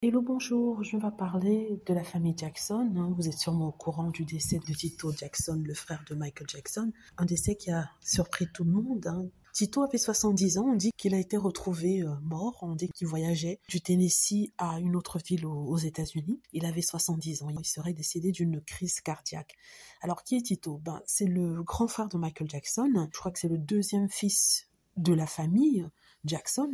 Hello, bonjour, je vais parler de la famille Jackson. Vous êtes sûrement au courant du décès de Tito Jackson, le frère de Michael Jackson. Un décès qui a surpris tout le monde. Tito avait 70 ans, on dit qu'il a été retrouvé mort, on dit qu'il voyageait du Tennessee à une autre ville aux États-Unis. Il avait 70 ans, il serait décédé d'une crise cardiaque. Alors qui est Tito? C'est le grand frère de Michael Jackson, je crois que c'est le deuxième fils de la famille Jackson.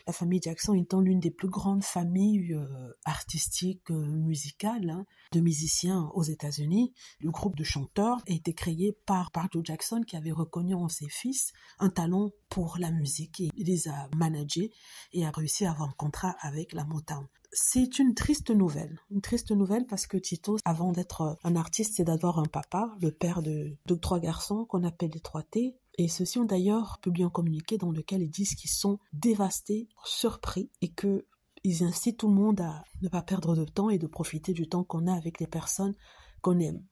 La famille Jackson étant l'une des plus grandes familles artistiques, musicales, de musiciens aux États-Unis. Le groupe de chanteurs a été créé par Joe Jackson qui avait reconnu en ses fils un talent pour la musique et il les a managés et a réussi à avoir un contrat avec la Motown. C'est une triste nouvelle parce que Tito, avant d'être un artiste, c'est d'avoir un papa, le père de trois garçons qu'on appelle les 3T. Et ceux-ci ont d'ailleurs publié un communiqué dans lequel ils disent qu'ils sont dévastés, surpris et que ils incitent tout le monde à ne pas perdre de temps et de profiter du temps qu'on a avec les personnes qu'on aime.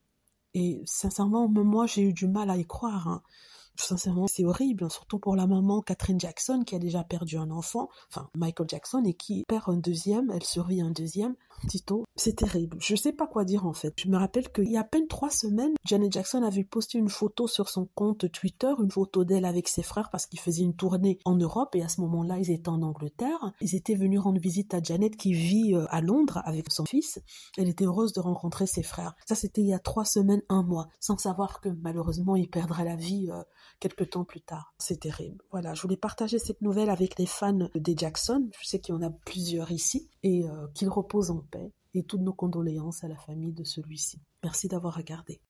Et sincèrement, même moi, j'ai eu du mal à y croire. Sincèrement, c'est horrible, surtout pour la maman Catherine Jackson qui a déjà perdu un enfant, enfin Michael Jackson, et qui perd un deuxième, elle survit un deuxième, Tito. C'est terrible. Je sais pas quoi dire en fait. Je me rappelle qu'il y a à peine 3 semaines, Janet Jackson avait posté une photo sur son compte Twitter, une photo d'elle avec ses frères parce qu'ils faisaient une tournée en Europe et à ce moment-là, ils étaient en Angleterre. Ils étaient venus rendre visite à Janet qui vit à Londres avec son fils. Elle était heureuse de rencontrer ses frères. Ça, c'était il y a 3 semaines, un mois, sans savoir que malheureusement, il perdra la vie quelques temps plus tard. C'est terrible. Voilà, je voulais partager cette nouvelle avec les fans des Jackson. Je sais qu'il y en a plusieurs ici et qu'ils reposent en paix. Et toutes nos condoléances à la famille de celui-ci. Merci d'avoir regardé.